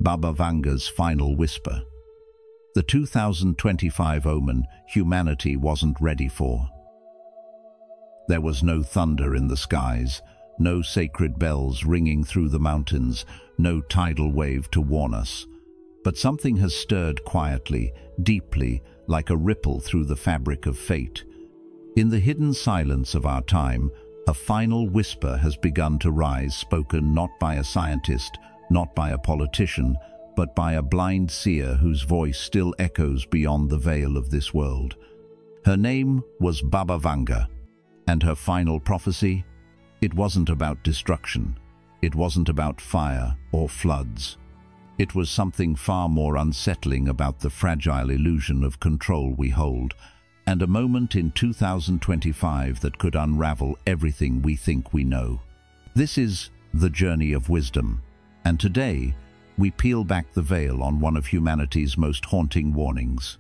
Baba Vanga's final whisper. The 2025 omen humanity wasn't ready for. There was no thunder in the skies, no sacred bells ringing through the mountains, no tidal wave to warn us. But something has stirred quietly, deeply, like a ripple through the fabric of fate. In the hidden silence of our time, a final whisper has begun to rise, spoken not by a scientist, not by a politician, but by a blind seer whose voice still echoes beyond the veil of this world. Her name was Baba Vanga, and her final prophecy? It wasn't about destruction. It wasn't about fire or floods. It was something far more unsettling about the fragile illusion of control we hold, and a moment in 2025 that could unravel everything we think we know. This is the journey of wisdom, and today we peel back the veil on one of humanity's most haunting warnings.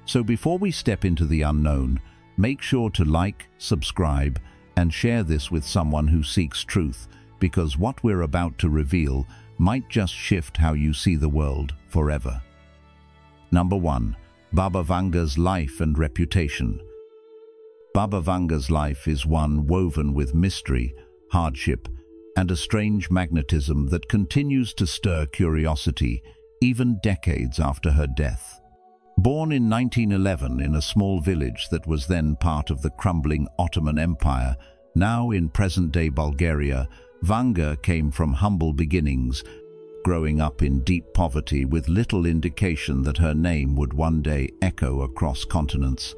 So before we step into the unknown, make sure to like, subscribe, and share this with someone who seeks truth, because what we're about to reveal might just shift how you see the world forever. Number 1. Baba Vanga's life and reputation. Baba Vanga's life is one woven with mystery, hardship, and a strange magnetism that continues to stir curiosity even decades after her death. Born in 1911 in a small village that was then part of the crumbling Ottoman Empire, now in present-day Bulgaria, Vanga came from humble beginnings, growing up in deep poverty with little indication that her name would one day echo across continents.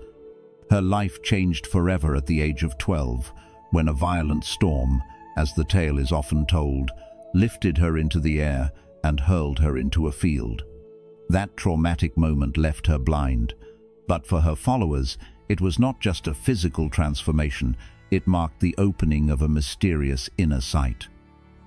Her life changed forever at the age of 12, when a violent storm, as the tale is often told, lifted her into the air and hurled her into a field. That traumatic moment left her blind, but for her followers, it was not just a physical transformation, it marked the opening of a mysterious inner sight.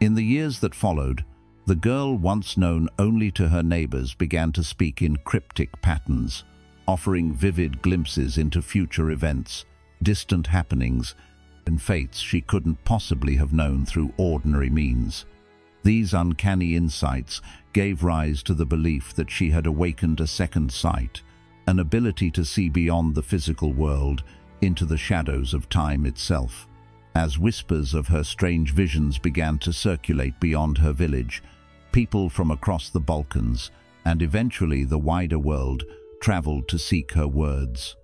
In the years that followed, the girl once known only to her neighbors began to speak in cryptic patterns, offering vivid glimpses into future events, distant happenings, and fates she couldn't possibly have known through ordinary means. These uncanny insights gave rise to the belief that she had awakened a second sight, an ability to see beyond the physical world into the shadows of time itself. As whispers of her strange visions began to circulate beyond her village, people from across the Balkans, and eventually the wider world, traveled to seek her words.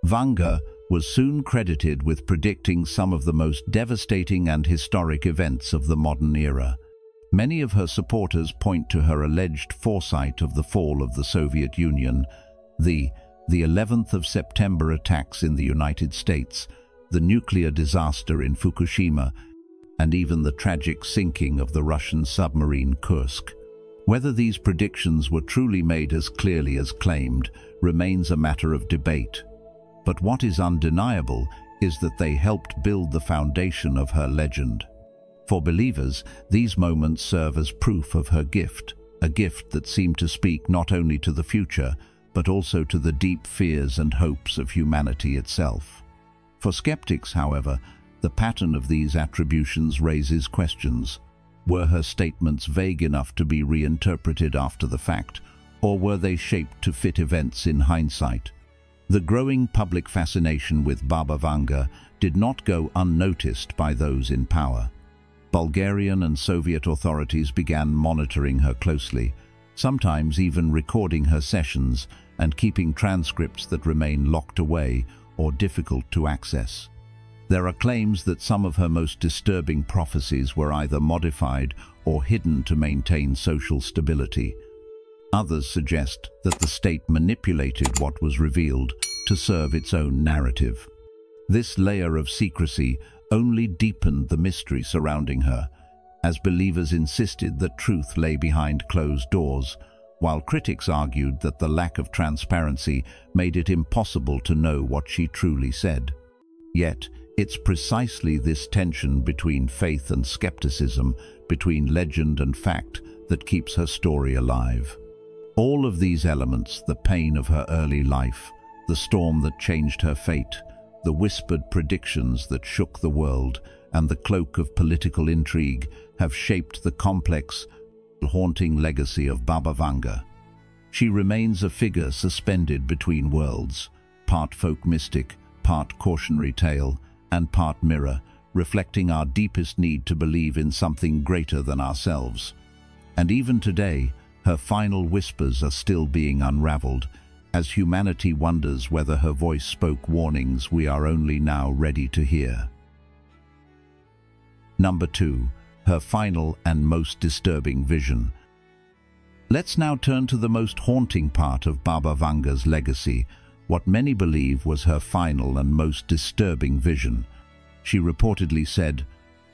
Vanga was soon credited with predicting some of the most devastating and historic events of the modern era. Many of her supporters point to her alleged foresight of the fall of the Soviet Union, the 11th of September attacks in the United States, the nuclear disaster in Fukushima, and even the tragic sinking of the Russian submarine Kursk. Whether these predictions were truly made as clearly as claimed remains a matter of debate. But what is undeniable is that they helped build the foundation of her legend. For believers, these moments serve as proof of her gift, a gift that seemed to speak not only to the future, but also to the deep fears and hopes of humanity itself. For skeptics, however, the pattern of these attributions raises questions. Were her statements vague enough to be reinterpreted after the fact, or were they shaped to fit events in hindsight? The growing public fascination with Baba Vanga did not go unnoticed by those in power. Bulgarian and Soviet authorities began monitoring her closely, sometimes even recording her sessions and keeping transcripts that remain locked away or difficult to access. There are claims that some of her most disturbing prophecies were either modified or hidden to maintain social stability. Others suggest that the state manipulated what was revealed to serve its own narrative. This layer of secrecy only deepened the mystery surrounding her, as believers insisted that truth lay behind closed doors, while critics argued that the lack of transparency made it impossible to know what she truly said. Yet, it's precisely this tension between faith and skepticism, between legend and fact, that keeps her story alive. All of these elements, the pain of her early life, the storm that changed her fate, the whispered predictions that shook the world, and the cloak of political intrigue, have shaped the complex, haunting legacy of Baba Vanga. She remains a figure suspended between worlds, part folk mystic, part cautionary tale, and part mirror, reflecting our deepest need to believe in something greater than ourselves. And even today, her final whispers are still being unraveled, as humanity wonders whether her voice spoke warnings we are only now ready to hear. Number 2. Her final and most disturbing vision. Let's now turn to the most haunting part of Baba Vanga's legacy, what many believe was her final and most disturbing vision. She reportedly said,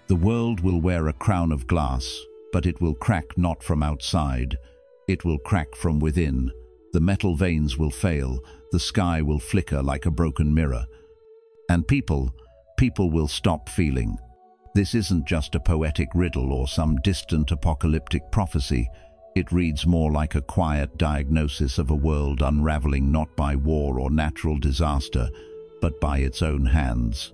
"The world will wear a crown of glass, but it will crack not from outside. It will crack from within. The metal veins will fail, the sky will flicker like a broken mirror. And people will stop feeling." This isn't just a poetic riddle or some distant apocalyptic prophecy. It reads more like a quiet diagnosis of a world unraveling not by war or natural disaster, but by its own hands.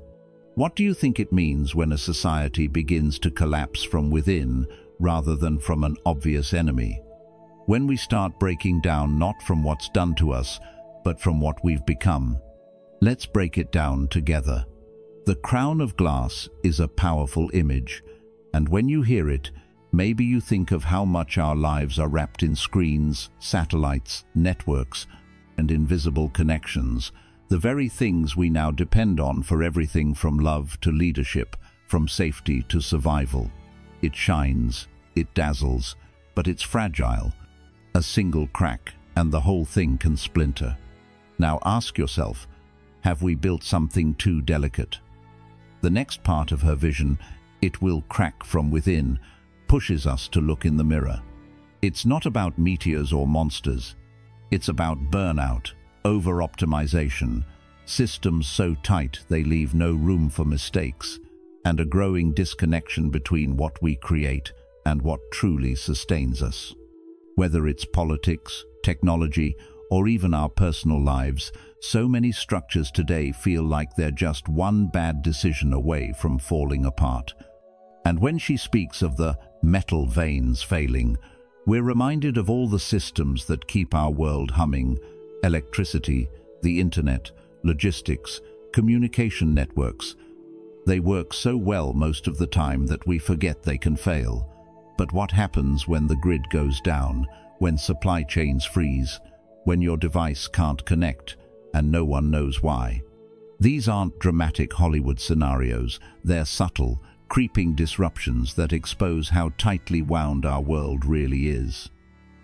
What do you think it means when a society begins to collapse from within rather than from an obvious enemy? When we start breaking down not from what's done to us, but from what we've become? Let's break it down together. The crown of glass is a powerful image, and when you hear it, maybe you think of how much our lives are wrapped in screens, satellites, networks, and invisible connections, the very things we now depend on for everything from love to leadership, from safety to survival. It shines, it dazzles, but it's fragile. A single crack, and the whole thing can splinter. Now ask yourself, have we built something too delicate? The next part of her vision, "It will crack from within," pushes us to look in the mirror. It's not about meteors or monsters. It's about burnout, over-optimization, systems so tight they leave no room for mistakes, and a growing disconnection between what we create and what truly sustains us. Whether it's politics, technology, or even our personal lives, so many structures today feel like they're just one bad decision away from falling apart. And when she speaks of the metal veins failing, we're reminded of all the systems that keep our world humming: electricity, the internet, logistics, communication networks. They work so well most of the time that we forget they can fail. But what happens when the grid goes down, when supply chains freeze, when your device can't connect, and no one knows why? These aren't dramatic Hollywood scenarios. They're subtle, creeping disruptions that expose how tightly wound our world really is.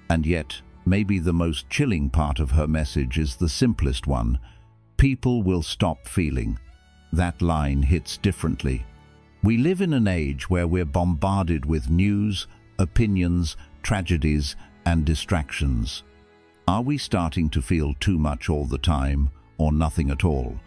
And yet, maybe the most chilling part of her message is the simplest one: people will stop feeling. That line hits differently. We live in an age where we're bombarded with news, opinions, tragedies, and distractions. Are we starting to feel too much all the time, or nothing at all?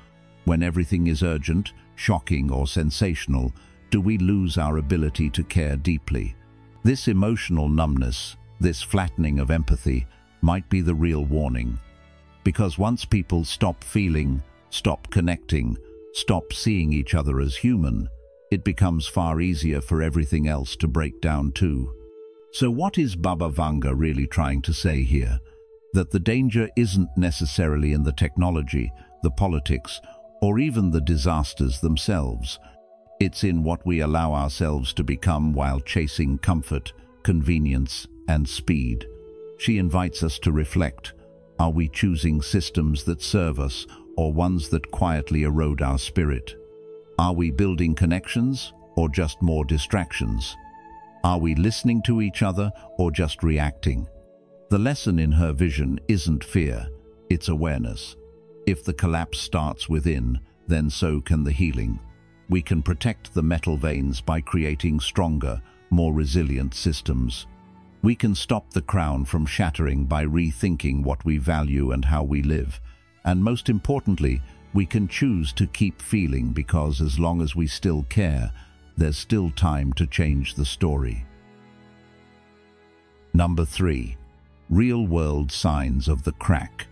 When everything is urgent, shocking, or sensational, do we lose our ability to care deeply? This emotional numbness, this flattening of empathy, might be the real warning. Because once people stop feeling, stop connecting, stop seeing each other as human, it becomes far easier for everything else to break down too. So what is Baba Vanga really trying to say here? That the danger isn't necessarily in the technology, the politics, or even the disasters themselves. It's in what we allow ourselves to become while chasing comfort, convenience, and speed. She invites us to reflect. Are we choosing systems that serve us, or ones that quietly erode our spirit? Are we building connections, or just more distractions? Are we listening to each other, or just reacting? The lesson in her vision isn't fear, it's awareness. If the collapse starts within, then so can the healing. We can protect the metal veins by creating stronger, more resilient systems. We can stop the crown from shattering by rethinking what we value and how we live. And most importantly, we can choose to keep feeling, because as long as we still care, there's still time to change the story. Number 3. Real-world signs of the crack.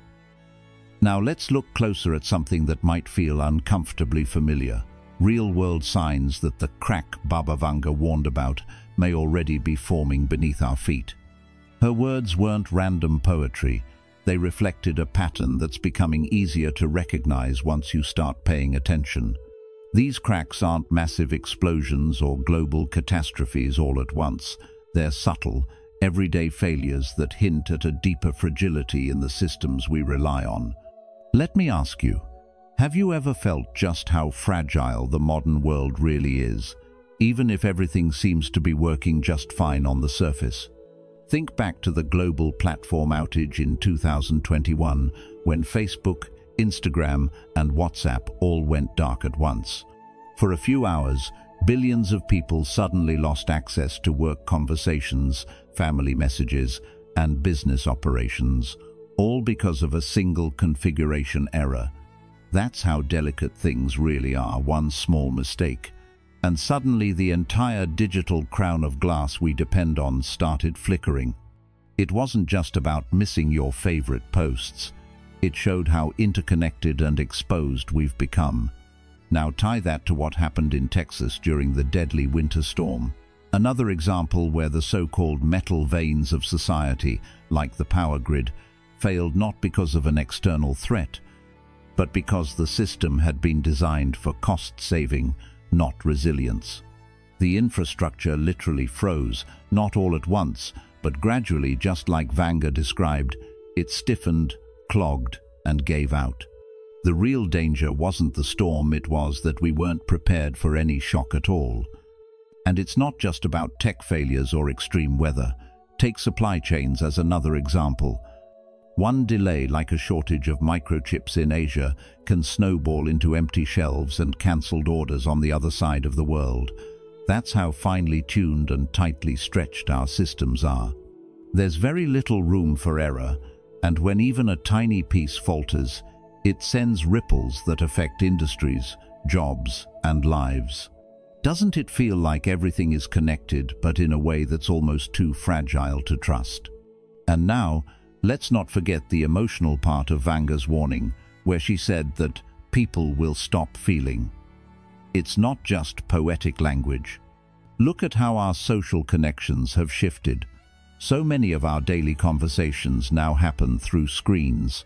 Now let's look closer at something that might feel uncomfortably familiar. Real-world signs that the crack Baba Vanga warned about may already be forming beneath our feet. Her words weren't random poetry. They reflected a pattern that's becoming easier to recognize once you start paying attention. These cracks aren't massive explosions or global catastrophes all at once. They're subtle, everyday failures that hint at a deeper fragility in the systems we rely on. Let me ask you, have you ever felt just how fragile the modern world really is, even if everything seems to be working just fine on the surface? Think back to the global platform outage in 2021, when Facebook, Instagram, and WhatsApp all went dark at once. For a few hours, billions of people suddenly lost access to work conversations, family messages, and business operations, all because of a single configuration error. That's how delicate things really are, one small mistake. And suddenly the entire digital crown of glass we depend on started flickering. It wasn't just about missing your favorite posts. It showed how interconnected and exposed we've become. Now tie that to what happened in Texas during the deadly winter storm. Another example where the so-called metal veins of society, like the power grid, failed not because of an external threat, but because the system had been designed for cost-saving, not resilience. The infrastructure literally froze, not all at once, but gradually, just like Vanga described. It stiffened, clogged, and gave out. The real danger wasn't the storm, it was that we weren't prepared for any shock at all. And it's not just about tech failures or extreme weather. Take supply chains as another example. One delay, like a shortage of microchips in Asia, can snowball into empty shelves and cancelled orders on the other side of the world. That's how finely tuned and tightly stretched our systems are. There's very little room for error, and when even a tiny piece falters, it sends ripples that affect industries, jobs, and lives. Doesn't it feel like everything is connected, but in a way that's almost too fragile to trust? And now, let's not forget the emotional part of Vanga's warning, where she said that people will stop feeling. It's not just poetic language. Look at how our social connections have shifted. So many of our daily conversations now happen through screens.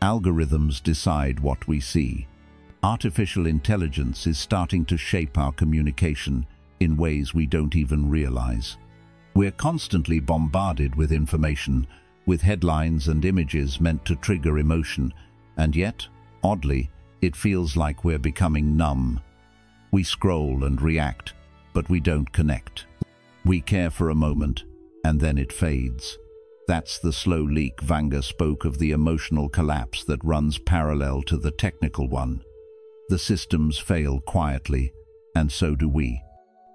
Algorithms decide what we see. Artificial intelligence is starting to shape our communication in ways we don't even realize. We're constantly bombarded with information, with headlines and images meant to trigger emotion, and yet, oddly, it feels like we're becoming numb. We scroll and react, but we don't connect. We care for a moment, and then it fades. That's the slow leak. Vanga spoke of the emotional collapse that runs parallel to the technical one. The systems fail quietly, and so do we.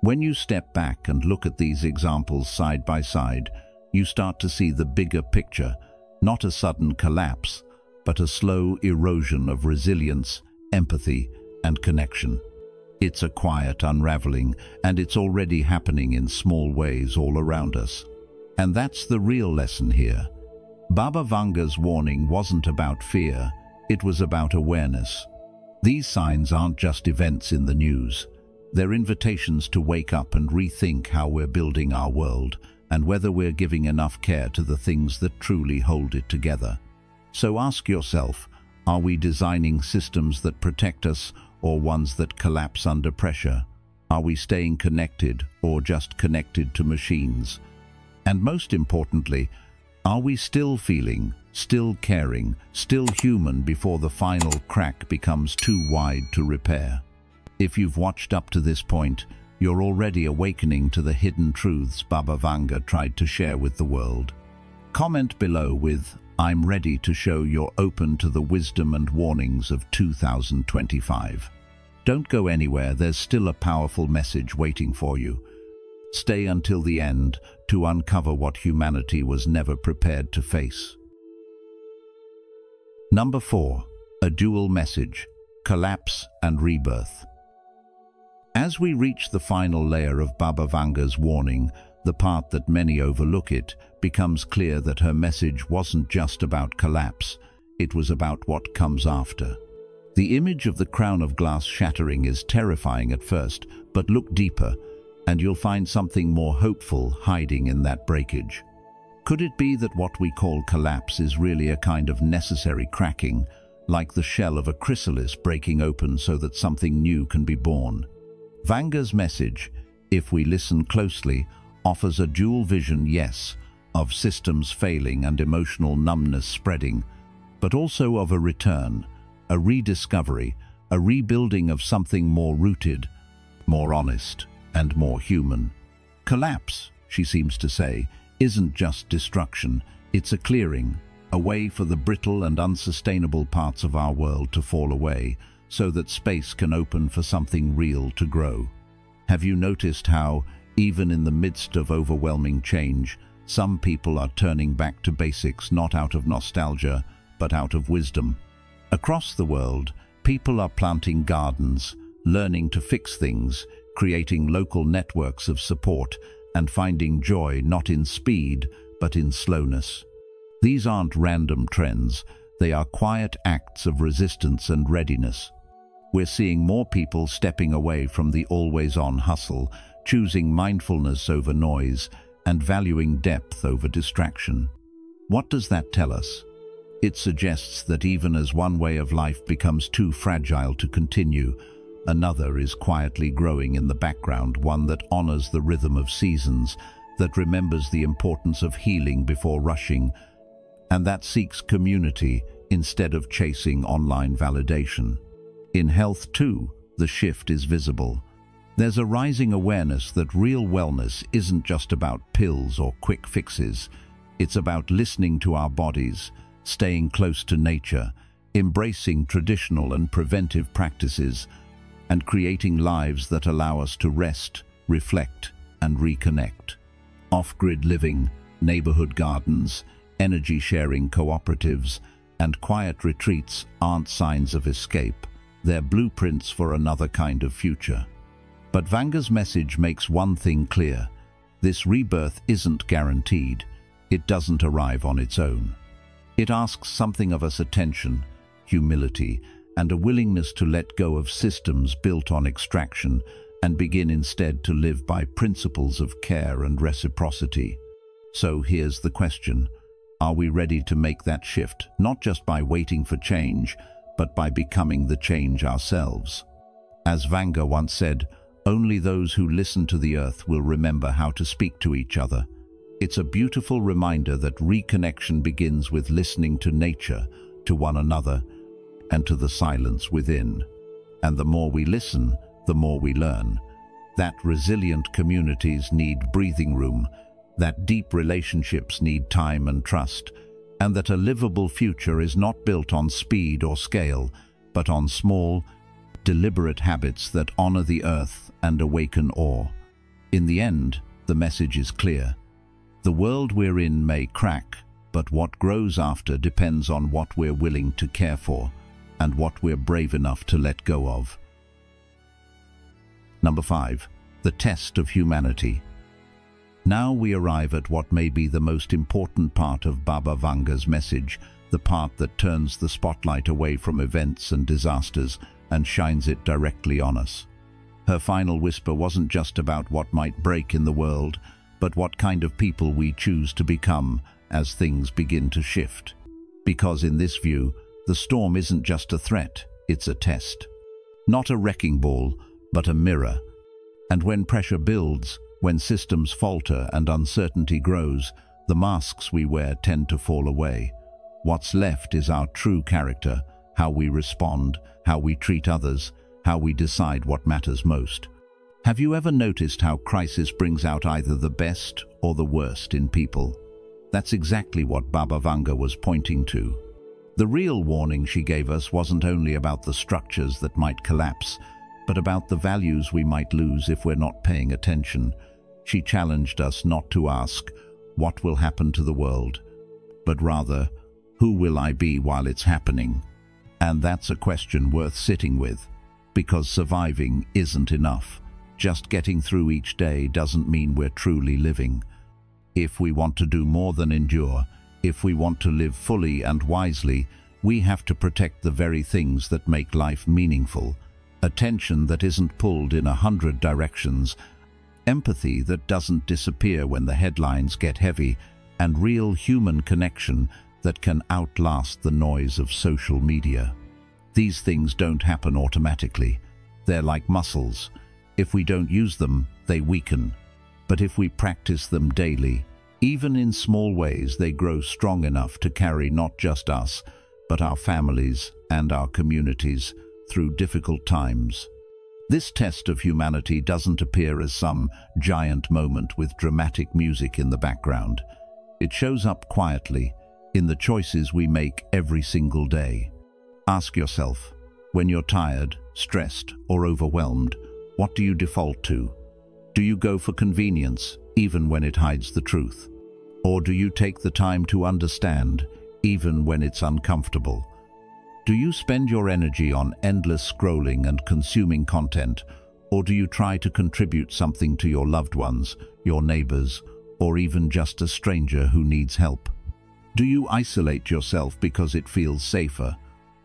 When you step back and look at these examples side by side, you start to see the bigger picture, not a sudden collapse, but a slow erosion of resilience, empathy, and connection. It's a quiet unraveling, and it's already happening in small ways all around us. And that's the real lesson here. Baba Vanga's warning wasn't about fear, it was about awareness. These signs aren't just events in the news. They're invitations to wake up and rethink how we're building our world, and whether we're giving enough care to the things that truly hold it together. So ask yourself, are we designing systems that protect us or ones that collapse under pressure? Are we staying connected or just connected to machines? And most importantly, are we still feeling, still caring, still human before the final crack becomes too wide to repair? If you've watched up to this point, you're already awakening to the hidden truths Baba Vanga tried to share with the world. Comment below with, "I'm ready to show you're open to the wisdom and warnings of 2025. Don't go anywhere, there's still a powerful message waiting for you. Stay until the end to uncover what humanity was never prepared to face. Number 4. A dual message: collapse and rebirth. As we reach the final layer of Baba Vanga's warning, the part that many overlook, it becomes clear that her message wasn't just about collapse, it was about what comes after. The image of the crown of glass shattering is terrifying at first, but look deeper, and you'll find something more hopeful hiding in that breakage. Could it be that what we call collapse is really a kind of necessary cracking, like the shell of a chrysalis breaking open so that something new can be born? Vanga's message, if we listen closely, offers a dual vision, yes, of systems failing and emotional numbness spreading, but also of a return, a rediscovery, a rebuilding of something more rooted, more honest, and more human. Collapse, she seems to say, isn't just destruction, it's a clearing, a way for the brittle and unsustainable parts of our world to fall away, so that space can open for something real to grow. Have you noticed how, even in the midst of overwhelming change, some people are turning back to basics not out of nostalgia, but out of wisdom? Across the world, people are planting gardens, learning to fix things, creating local networks of support, and finding joy not in speed, but in slowness. These aren't random trends, they are quiet acts of resistance and readiness. We're seeing more people stepping away from the always-on hustle, choosing mindfulness over noise, and valuing depth over distraction. What does that tell us? It suggests that even as one way of life becomes too fragile to continue, another is quietly growing in the background, one that honors the rhythm of seasons, that remembers the importance of healing before rushing, and that seeks community instead of chasing online validation. In health too, the shift is visible. There's a rising awareness that real wellness isn't just about pills or quick fixes. It's about listening to our bodies, staying close to nature, embracing traditional and preventive practices, and creating lives that allow us to rest, reflect, and reconnect. Off-grid living, neighborhood gardens, energy-sharing cooperatives, and quiet retreats aren't signs of escape. They're blueprints for another kind of future. But Vanga's message makes one thing clear. This rebirth isn't guaranteed. It doesn't arrive on its own. It asks something of us: attention, humility, and a willingness to let go of systems built on extraction and begin instead to live by principles of care and reciprocity. So here's the question. Are we ready to make that shift, not just by waiting for change, but by becoming the change ourselves? As Vanga once said, only those who listen to the earth will remember how to speak to each other. It's a beautiful reminder that reconnection begins with listening to nature, to one another, and to the silence within. And the more we listen, the more we learn. That resilient communities need breathing room, that deep relationships need time and trust, and that a livable future is not built on speed or scale, but on small, deliberate habits that honor the earth and awaken awe. In the end, the message is clear. The world we're in may crack, but what grows after depends on what we're willing to care for and what we're brave enough to let go of. Number 5. The test of humanity. Now we arrive at what may be the most important part of Baba Vanga's message, the part that turns the spotlight away from events and disasters and shines it directly on us. Her final whisper wasn't just about what might break in the world, but what kind of people we choose to become as things begin to shift. Because in this view, the storm isn't just a threat, it's a test. Not a wrecking ball, but a mirror. And when pressure builds, when systems falter and uncertainty grows, the masks we wear tend to fall away. What's left is our true character, how we respond, how we treat others, how we decide what matters most. Have you ever noticed how crisis brings out either the best or the worst in people? That's exactly what Baba Vanga was pointing to. The real warning she gave us wasn't only about the structures that might collapse, but about the values we might lose if we're not paying attention. She challenged us not to ask, what will happen to the world, but rather, who will I be while it's happening? And that's a question worth sitting with, because surviving isn't enough. Just getting through each day doesn't mean we're truly living. If we want to do more than endure, if we want to live fully and wisely, we have to protect the very things that make life meaningful. Attention that isn't pulled in 100 directions, empathy that doesn't disappear when the headlines get heavy, and real human connection that can outlast the noise of social media. These things don't happen automatically. They're like muscles. If we don't use them, they weaken. But if we practice them daily, even in small ways, they grow strong enough to carry not just us, but our families and our communities through difficult times. This test of humanity doesn't appear as some giant moment with dramatic music in the background. It shows up quietly in the choices we make every single day. Ask yourself, when you're tired, stressed, or overwhelmed, what do you default to? Do you go for convenience, even when it hides the truth? Or do you take the time to understand, even when it's uncomfortable? Do you spend your energy on endless scrolling and consuming content, or do you try to contribute something to your loved ones, your neighbors, or even just a stranger who needs help? Do you isolate yourself because it feels safer,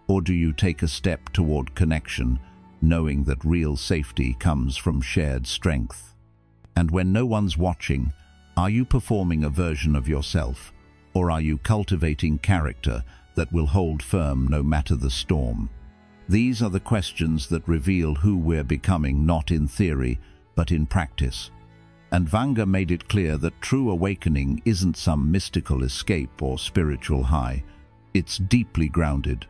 or do you take a step toward connection, knowing that real safety comes from shared strength? And when no one's watching, are you performing a version of yourself, or are you cultivating character that will hold firm no matter the storm? These are the questions that reveal who we're becoming, not in theory, but in practice. And Vanga made it clear that true awakening isn't some mystical escape or spiritual high. It's deeply grounded.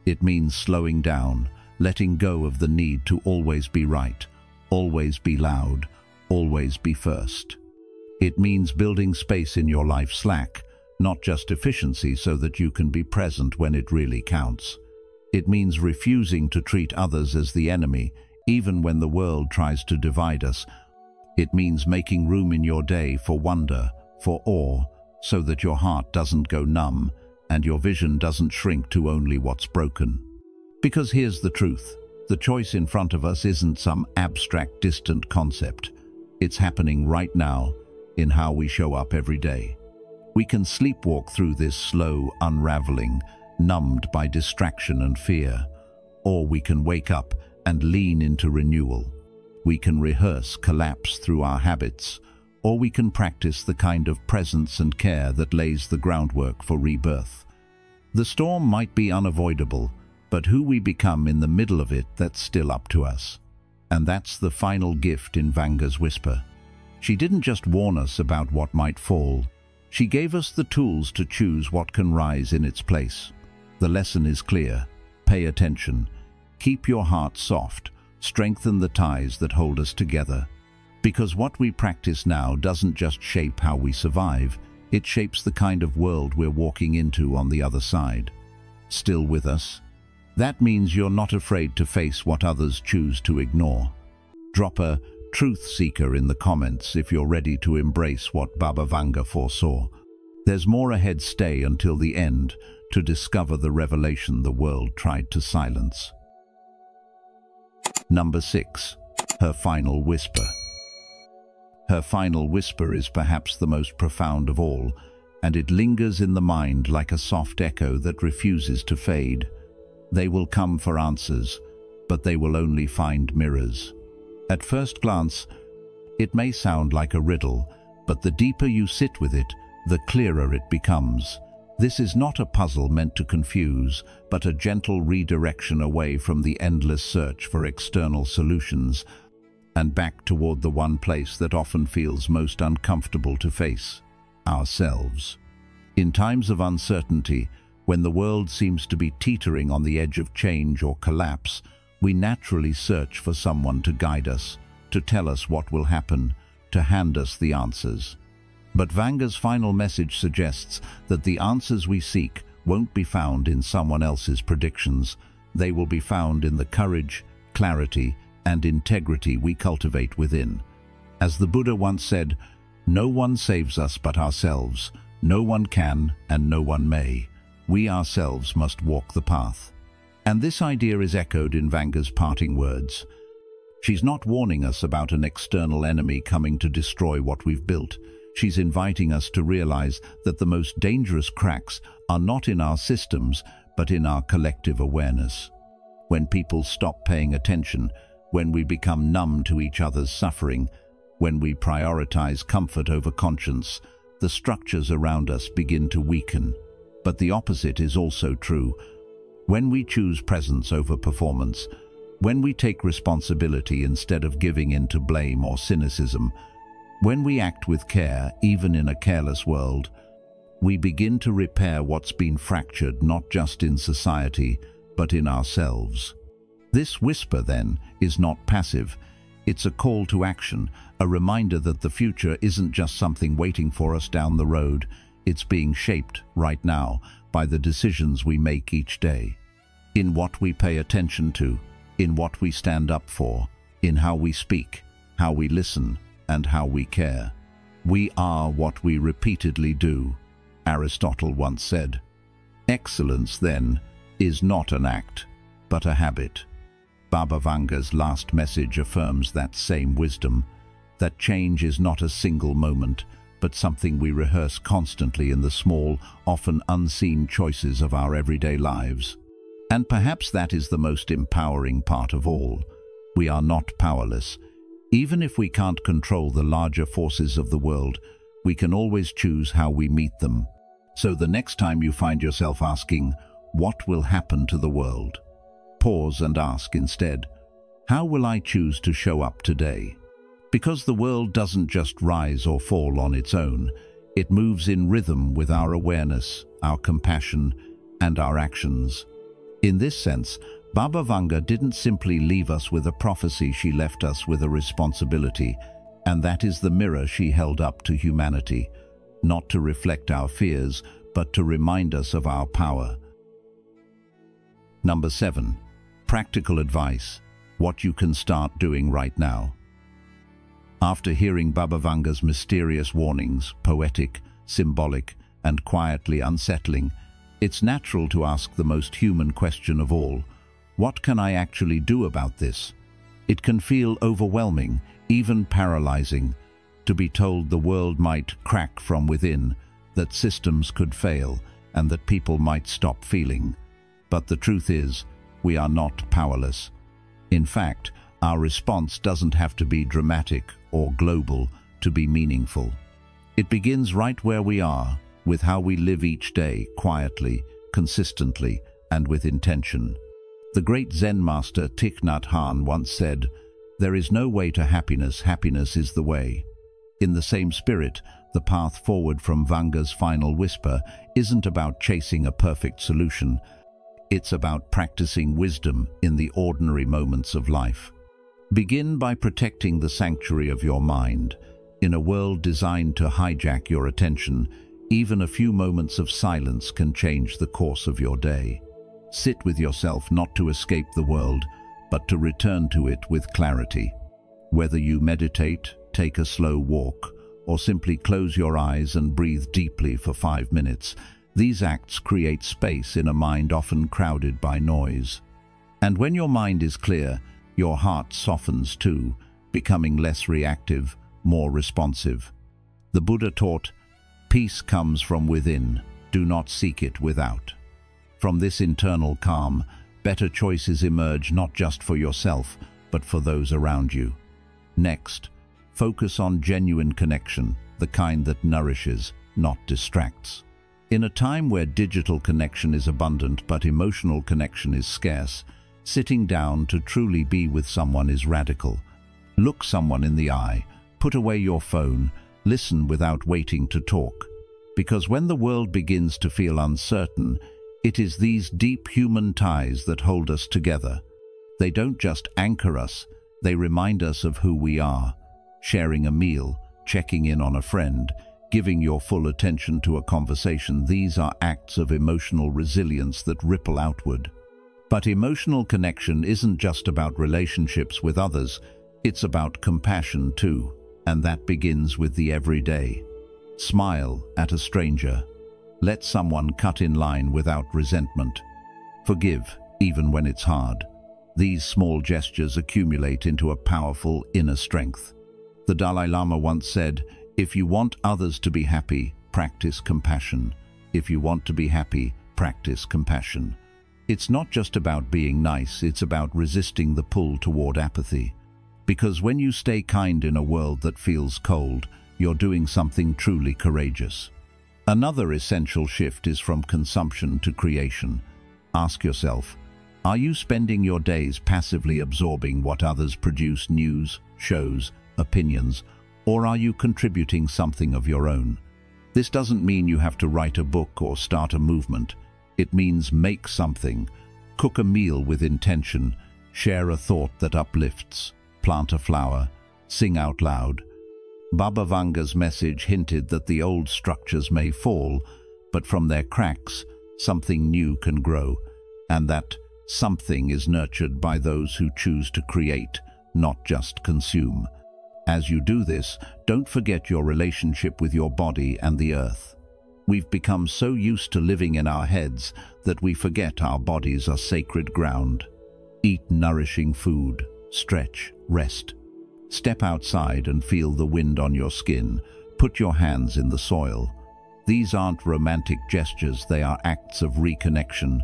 It means slowing down, letting go of the need to always be right, always be loud, always be first. It means building space in your life slack, not just efficiency so that you can be present when it really counts. It means refusing to treat others as the enemy, even when the world tries to divide us. It means making room in your day for wonder, for awe, so that your heart doesn't go numb and your vision doesn't shrink to only what's broken. Because here's the truth, the choice in front of us isn't some abstract, distant concept. It's happening right now in how we show up every day. We can sleepwalk through this slow unraveling, numbed by distraction and fear, or we can wake up and lean into renewal. We can rehearse collapse through our habits, or we can practice the kind of presence and care that lays the groundwork for rebirth. The storm might be unavoidable, but who we become in the middle of it, that's still up to us. And that's the final gift in Vanga's whisper. She didn't just warn us about what might fall. She gave us the tools to choose what can rise in its place. The lesson is clear. Pay attention. Keep your heart soft. Strengthen the ties that hold us together. Because what we practice now doesn't just shape how we survive, it shapes the kind of world we're walking into on the other side. Still with us? That means you're not afraid to face what others choose to ignore. Drop a truth seeker in the comments if you're ready to embrace what Baba Vanga foresaw. There's more ahead. Stay until the end to discover the revelation the world tried to silence. Number 6. Her final whisper. Her final whisper is perhaps the most profound of all, and it lingers in the mind like a soft echo that refuses to fade. They will come for answers, but they will only find mirrors. At first glance, it may sound like a riddle, but the deeper you sit with it, the clearer it becomes. This is not a puzzle meant to confuse, but a gentle redirection away from the endless search for external solutions and back toward the one place that often feels most uncomfortable to face: ourselves. In times of uncertainty, when the world seems to be teetering on the edge of change or collapse, we naturally search for someone to guide us, to tell us what will happen, to hand us the answers. But Vanga's final message suggests that the answers we seek won't be found in someone else's predictions. They will be found in the courage, clarity, and integrity we cultivate within. As the Buddha once said, "No one saves us but ourselves. No one can and no one may. We ourselves must walk the path." And this idea is echoed in Vanga's parting words. She's not warning us about an external enemy coming to destroy what we've built. She's inviting us to realize that the most dangerous cracks are not in our systems, but in our collective awareness. When people stop paying attention, when we become numb to each other's suffering, when we prioritize comfort over conscience, the structures around us begin to weaken. But the opposite is also true. When we choose presence over performance, when we take responsibility instead of giving in to blame or cynicism, when we act with care, even in a careless world, we begin to repair what's been fractured not just in society, but in ourselves. This whisper, then, is not passive. It's a call to action, a reminder that the future isn't just something waiting for us down the road. It's being shaped right now by the decisions we make each day. In what we pay attention to, in what we stand up for, in how we speak, how we listen, and how we care. We are what we repeatedly do, Aristotle once said. Excellence, then, is not an act, but a habit. Baba Vanga's last message affirms that same wisdom, that change is not a single moment, but something we rehearse constantly in the small, often unseen choices of our everyday lives. And perhaps that is the most empowering part of all. We are not powerless. Even if we can't control the larger forces of the world, we can always choose how we meet them. So the next time you find yourself asking, what will happen to the world? Pause and ask instead, how will I choose to show up today? Because the world doesn't just rise or fall on its own. It moves in rhythm with our awareness, our compassion, and our actions. In this sense, Baba Vanga didn't simply leave us with a prophecy, she left us with a responsibility, and that is the mirror she held up to humanity, not to reflect our fears, but to remind us of our power. Number 7. Practical advice, what you can start doing right now. After hearing Baba Vanga's mysterious warnings, poetic, symbolic, and quietly unsettling, it's natural to ask the most human question of all, what can I actually do about this? It can feel overwhelming, even paralyzing, to be told the world might crack from within, that systems could fail, and that people might stop feeling. But the truth is, we are not powerless. In fact, our response doesn't have to be dramatic or global to be meaningful. It begins right where we are, with how we live each day, quietly, consistently, and with intention. The great Zen master Thich Nhat Hanh once said, "There is no way to happiness, happiness is the way." In the same spirit, the path forward from Vanga's final whisper isn't about chasing a perfect solution. It's about practicing wisdom in the ordinary moments of life. Begin by protecting the sanctuary of your mind. In a world designed to hijack your attention, even a few moments of silence can change the course of your day. Sit with yourself not to escape the world, but to return to it with clarity. Whether you meditate, take a slow walk, or simply close your eyes and breathe deeply for 5 minutes, these acts create space in a mind often crowded by noise. And when your mind is clear, your heart softens too, becoming less reactive, more responsive. The Buddha taught, "Peace comes from within, do not seek it without." From this internal calm, better choices emerge not just for yourself, but for those around you. Next, focus on genuine connection, the kind that nourishes, not distracts. In a time where digital connection is abundant but emotional connection is scarce, sitting down to truly be with someone is radical. Look someone in the eye, put away your phone, listen without waiting to talk. Because when the world begins to feel uncertain, it is these deep human ties that hold us together. They don't just anchor us, they remind us of who we are. Sharing a meal, checking in on a friend, giving your full attention to a conversation, these are acts of emotional resilience that ripple outward. But emotional connection isn't just about relationships with others, it's about compassion too, and that begins with the everyday. Smile at a stranger. Let someone cut in line without resentment. Forgive, even when it's hard. These small gestures accumulate into a powerful inner strength. The Dalai Lama once said, "If you want others to be happy, practice compassion. If you want to be happy, practice compassion." It's not just about being nice, it's about resisting the pull toward apathy. Because when you stay kind in a world that feels cold, you're doing something truly courageous. Another essential shift is from consumption to creation. Ask yourself, are you spending your days passively absorbing what others produce, news, shows, opinions, or are you contributing something of your own? This doesn't mean you have to write a book or start a movement. It means make something, cook a meal with intention, share a thought that uplifts, plant a flower, sing out loud. Baba Vanga's message hinted that the old structures may fall, but from their cracks, something new can grow, and that something is nurtured by those who choose to create, not just consume. As you do this, don't forget your relationship with your body and the earth. We've become so used to living in our heads that we forget our bodies are sacred ground. Eat nourishing food, stretch, rest. Step outside and feel the wind on your skin. Put your hands in the soil. These aren't romantic gestures, they are acts of reconnection.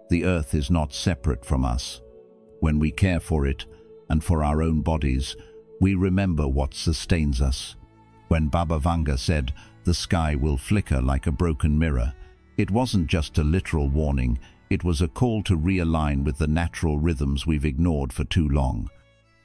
The earth is not separate from us. When we care for it, and for our own bodies, we remember what sustains us. When Baba Vanga said, "The sky will flicker like a broken mirror," it wasn't just a literal warning, it was a call to realign with the natural rhythms we've ignored for too long.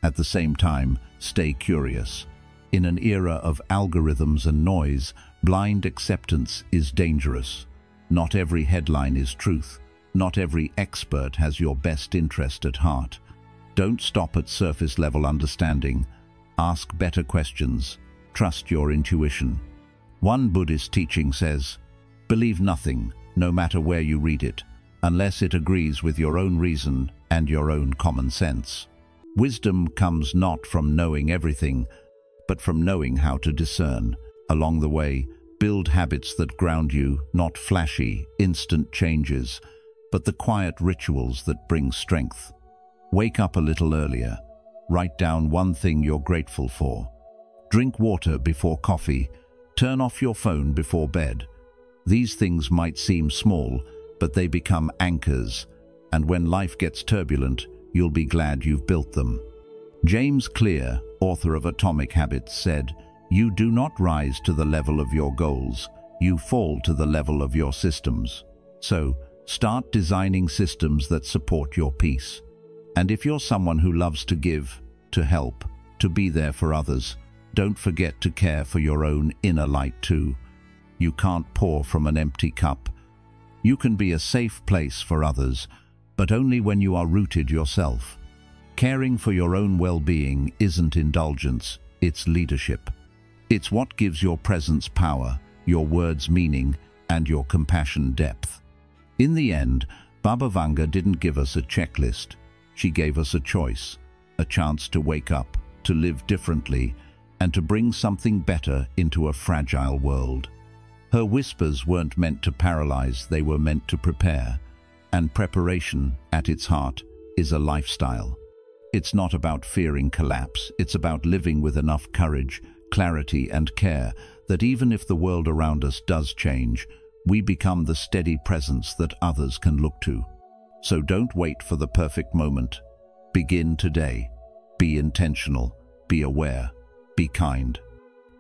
At the same time, stay curious. In an era of algorithms and noise, blind acceptance is dangerous. Not every headline is truth. Not every expert has your best interest at heart. Don't stop at surface-level understanding. Ask better questions. Trust your intuition. One Buddhist teaching says, "Believe nothing, no matter where you read it, unless it agrees with your own reason and your own common sense." Wisdom comes not from knowing everything, but from knowing how to discern. Along the way, build habits that ground you, not flashy, instant changes, but the quiet rituals that bring strength. Wake up a little earlier. Write down one thing you're grateful for. Drink water before coffee. Turn off your phone before bed. These things might seem small, but they become anchors, and when life gets turbulent, you'll be glad you've built them. James Clear, author of Atomic Habits, said, "You do not rise to the level of your goals, you fall to the level of your systems." So, start designing systems that support your peace. And if you're someone who loves to give, to help, to be there for others, don't forget to care for your own inner light too. You can't pour from an empty cup. You can be a safe place for others, but only when you are rooted yourself. Caring for your own well-being isn't indulgence, it's leadership. It's what gives your presence power, your words meaning, and your compassion depth. In the end, Baba Vanga didn't give us a checklist. She gave us a choice, a chance to wake up, to live differently, and to bring something better into a fragile world. Her whispers weren't meant to paralyze, they were meant to prepare. And preparation, at its heart, is a lifestyle. It's not about fearing collapse, it's about living with enough courage, clarity and care that even if the world around us does change, we become the steady presence that others can look to. So don't wait for the perfect moment. Begin today. Be intentional, be aware, be kind.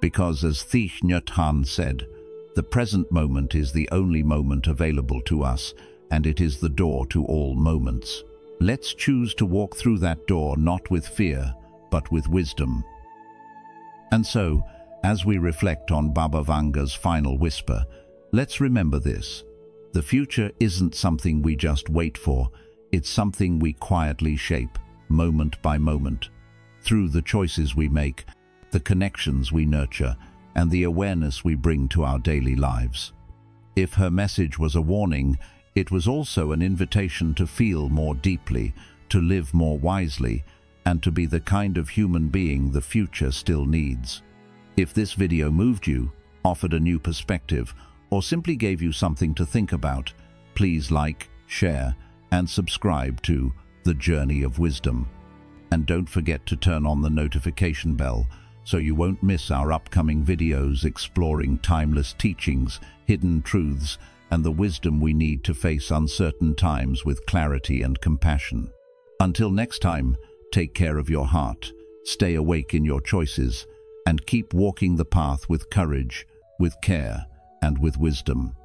Because as Thich Nhat Hanh said, the present moment is the only moment available to us, and it is the door to all moments. Let's choose to walk through that door not with fear, but with wisdom. And so, as we reflect on Baba Vanga's final whisper, let's remember this. The future isn't something we just wait for, it's something we quietly shape, moment by moment. Through the choices we make, the connections we nurture, and the awareness we bring to our daily lives. If her message was a warning, it was also an invitation to feel more deeply, to live more wisely, and to be the kind of human being the future still needs. If this video moved you, offered a new perspective, or simply gave you something to think about, please like, share, and subscribe to The Journey of Wisdom. And don't forget to turn on the notification bell so you won't miss our upcoming videos exploring timeless teachings, hidden truths, and the wisdom we need to face uncertain times with clarity and compassion. Until next time, take care of your heart, stay awake in your choices, and keep walking the path with courage, with care, and with wisdom.